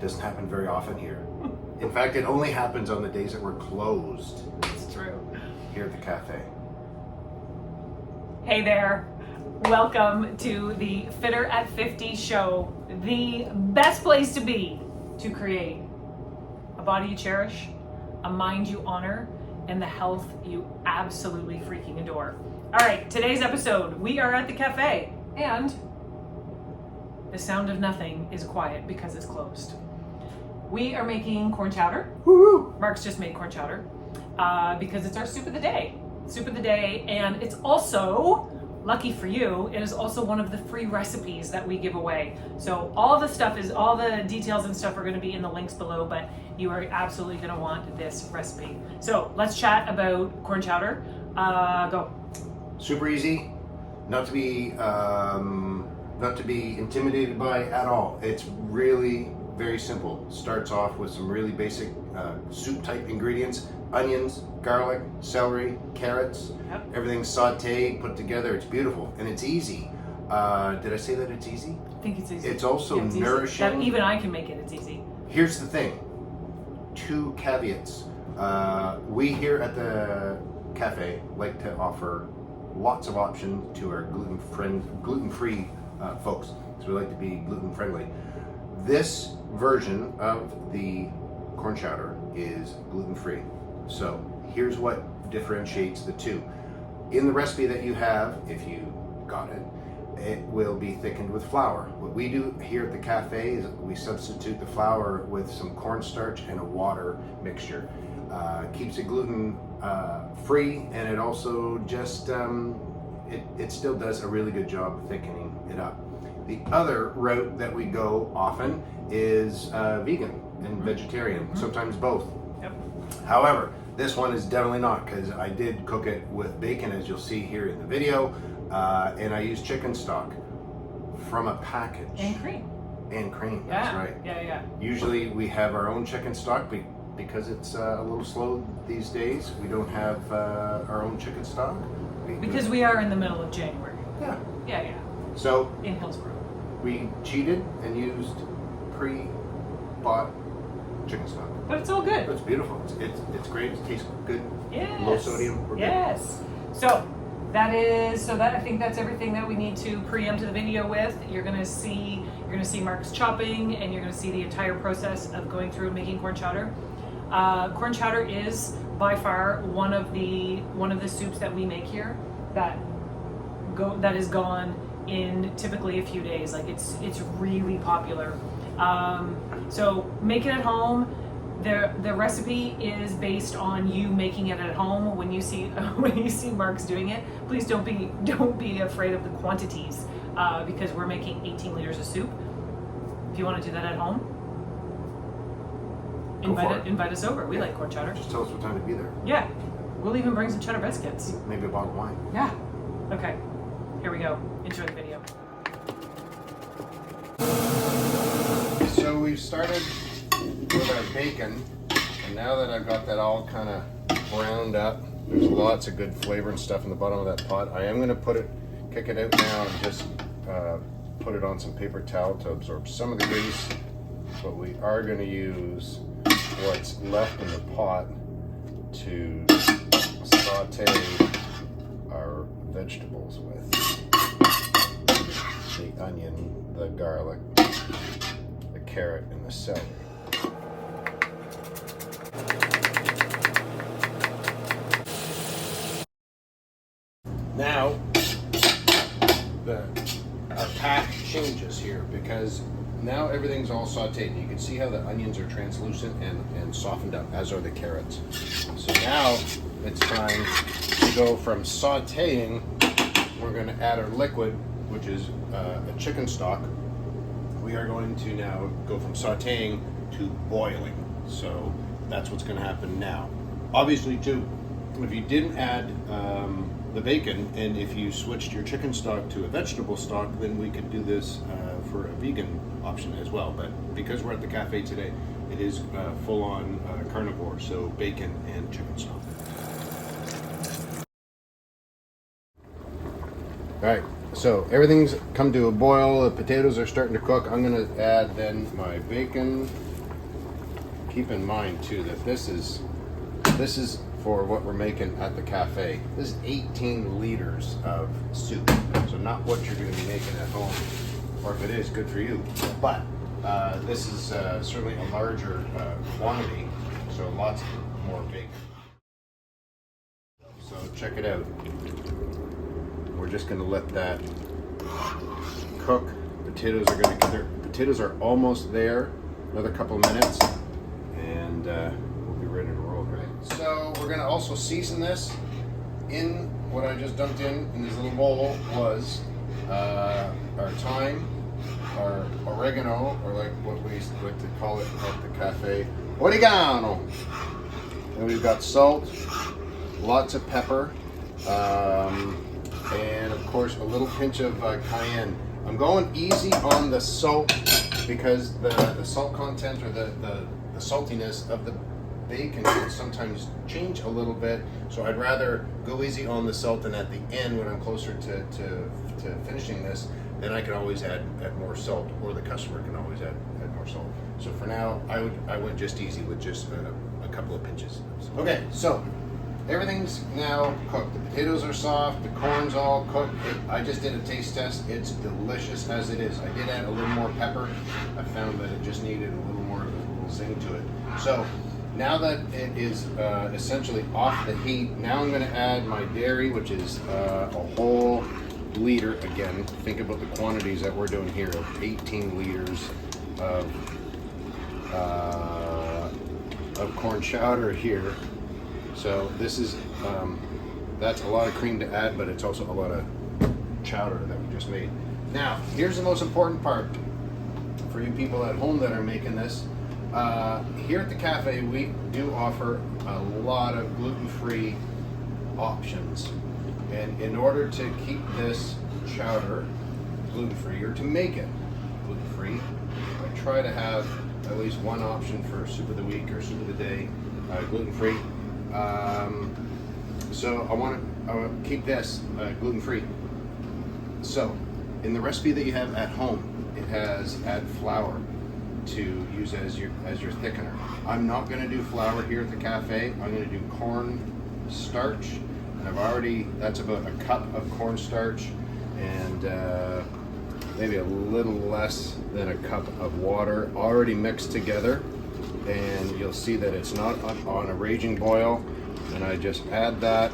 Doesn't happen very often here. In fact, it only happens on the days that we're closed. It's true. Here at the cafe. Hey there. Welcome to the Fitter at 50 show. The best place to be to create a body you cherish, a mind you honor, and the health you absolutely freaking adore. All right, today's episode, we are at the cafe, and the sound of nothing is quiet because it's closed. We are making corn chowder. Woo-hoo! Mark's just made corn chowder because it's our soup of the day. Soup of the day, and it's also, lucky for you, it is also one of the free recipes that we give away. So all the details and stuff are going to be in the links below, but you are absolutely going to want this recipe. So let's chat about corn chowder. Go. Super easy, not to be intimidated by at all. It's really very simple. Starts off with some really basic soup type ingredients: onions, garlic, celery, carrots. Yep. Everything's sauteed, put together. It's beautiful and it's easy. Did I say that it's easy? I think it's easy. It's also Yeah, it's easy. nourishing. That even I can make it. It's easy. Here's the thing. 2 caveats. We here at the cafe like to offer lots of options to our gluten-free folks. So we like to be gluten friendly. This version of the corn chowder is gluten-free. So here's what differentiates the two. In the recipe that you have, if you got it, it will be thickened with flour. What we do here at the cafe is we substitute the flour with some cornstarch and a water mixture. Keeps it gluten free, and it also just it still does a really good job thickening it up. The other route that we go often is vegan and vegetarian, sometimes both. Yep. However, this one is definitely not, because I did cook it with bacon, as you'll see here in the video, and I used chicken stock from a package. And cream. And cream, Yeah. that's right. Yeah. Usually we have our own chicken stock, because it's a little slow these days. We don't have our own chicken stock. Because we are in the middle of January. Yeah. Yeah. So In Hillsborough. we cheated and used pre-bought chicken stock. But it's all good. It's beautiful. It's great. It tastes good. Yes. Low sodium. We're good. Yes. So I think that's everything that we need to preempt the video with. You're gonna see Mark's chopping, and you're gonna see the entire process of going through and making corn chowder. Corn chowder is by far one of the soups that we make here that is gone in typically a few days. Like it's really popular. So make it at home. The recipe is based on you making it at home. When you see Mark's doing it, please don't be afraid of the quantities, because we're making 18 liters of soup. If you want to do that at home, invite us over. We like corn chowder. Just tell us what time to be there. Yeah, we'll even bring some cheddar biscuits. Maybe a bottle of wine. Yeah. Okay, here we go. Enjoy the video. So we've started with our bacon, and now that I've got that all kind of browned up, there's lots of good flavor and stuff in the bottom of that pot. I am going to kick it out now and just put it on some paper towel to absorb some of the grease, but we are going to use what's left in the pot to saute our vegetables with: the onion, the garlic, the carrot, and the celery. Now our pack changes here, because now everything's all sauteed. You can see how the onions are translucent and softened up, as are the carrots. So now it's time to go from sauteing. We're going to add our liquid, which is a chicken stock. We are going to now go from sauteing to boiling. So that's what's going to happen now. Obviously, too, if you didn't add the bacon, and if you switched your chicken stock to a vegetable stock, then we could do this for a vegan option as well. But because we're at the cafe today, it is full-on carnivore, so bacon and chicken stock. All right, so everything's come to a boil. The potatoes are starting to cook. I'm going to add then my bacon keep in mind too that this is for what we're making at the cafe. This is 18 liters of soup, so not what you're going to be making at home, or if it is, good for you. But this is certainly a larger quantity, so lots more bacon. So check it out. We're just going to let that cook. Potatoes are almost there. Another couple of minutes, and we'll be ready to roll. Right. So we're going to also season this. In what I just dumped in this little bowl was our thyme, our oregano, or like what we like to call it at the cafe, oregano. And we've got salt, lots of pepper, and of course a little pinch of cayenne. I'm going easy on the salt because the salt content or the saltiness of the bacon can sometimes change a little bit. So I'd rather go easy on the salt, and at the end when I'm closer to finishing this, then I can always add more salt, or the customer can always add more salt. So for now, I went just easy with just a couple of pinches. Okay, so everything's now cooked. The potatoes are soft, the corn's all cooked. I just did a taste test. It's delicious as it is. I did add a little more pepper. I found that it just needed a little more of a little zing to it. So now that it is essentially off the heat, now I'm going to add my dairy, which is a whole liter. Again, think about the quantities that we're doing here of 18 liters of corn chowder here. So this is, that's a lot of cream to add, but it's also a lot of chowder that we just made. Now, here's the most important part for you people at home that are making this. Here at the cafe, we do offer a lot of gluten-free options. And in order to keep this chowder gluten-free, or to make it gluten-free, I try to have at least one option for soup of the week or soup of the day, gluten-free. So I want to keep this gluten-free. So in the recipe that you have at home, it has add flour to use as your thickener. I'm not going to do flour here at the cafe. I'm going to do corn starch, and that's about a cup of cornstarch and maybe a little less than a cup of water already mixed together. And you'll see that it's not on a raging boil, and I just add that,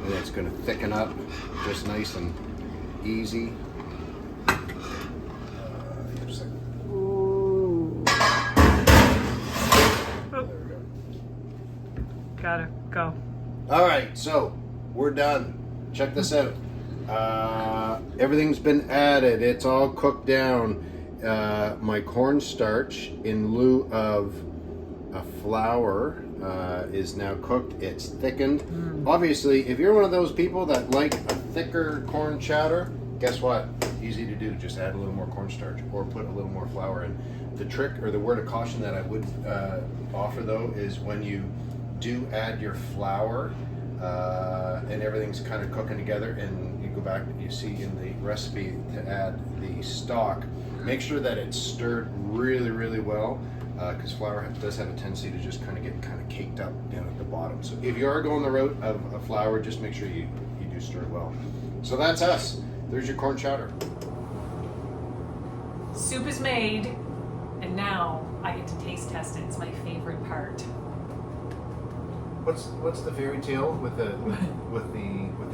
and it's going to thicken up just nice and easy. Ooh. There we go. Gotta go. All right, so we're done. Check this out. Everything's been added. It's all cooked down. My cornstarch, in lieu of a flour, is now cooked. It's thickened. Obviously, if you're one of those people that like a thicker corn chowder, guess what? Easy to do. Just add a little more cornstarch or put a little more flour in. The trick, or the word of caution that I would offer though, is when you do add your flour and everything's kind of cooking together, and you go back, you see in the recipe to add the stock, make sure that it's stirred really, really well, because flour does have a tendency to just kind of get caked up down at the bottom. So if you are going the route of a flour, just make sure you do stir it well. So that's us. There's your corn chowder. Soup is made, and now I get to taste test it. It's my favorite part. What's the fairy tale with the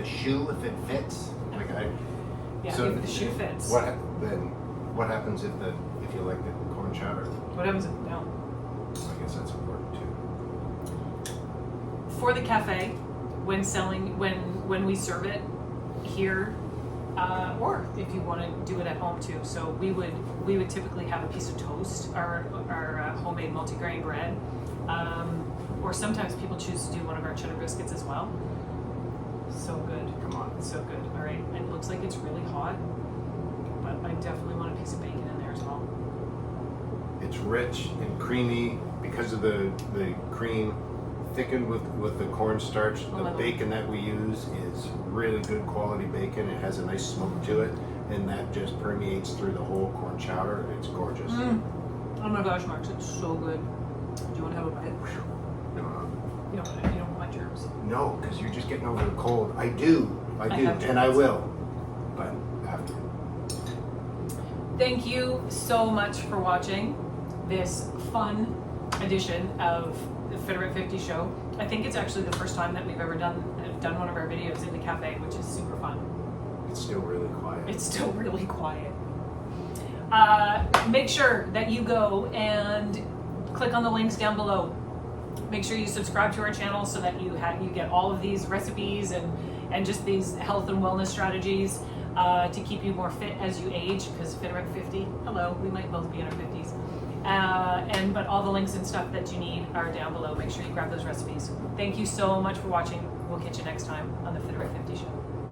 shoe if it fits? So if the shoe fits. What happens if you like the corn chowder? What happens if no? I guess that's important too. For the cafe, when we serve it here, or if you want to do it at home too. So we would typically have a piece of toast, our homemade multigrain bread, or sometimes people choose to do one of our cheddar biscuits as well. So good. Come on. It's so good. All right. And it looks like it's really hot, but I definitely want a piece of bacon in there as well. It's rich and creamy because of the cream thickened with the cornstarch. The bacon that we use is really good quality bacon. It has a nice smoke to it, and that just permeates through the whole corn chowder. It's gorgeous. Oh my gosh, Marks, it's so good. Do you want to have a bite? No, You don't want germs. no, because you're just getting over the cold. I do, I have and I germs. will, but after. Thank you so much for watching this fun edition of the Fit at 50 show. I think it's actually the first time that we've ever done one of our videos in the cafe, which is super fun. It's still really quiet. It's still really quiet. Make sure that you go and click on the links down below. Make sure you subscribe to our channel so that you get all of these recipes and just these health and wellness strategies to keep you more fit as you age, because Fit at 50, hello, we might both be in our 50s. But all the links and stuff that you need are down below. Make sure you grab those recipes. Thank you so much for watching. We'll catch you next time on the Fit at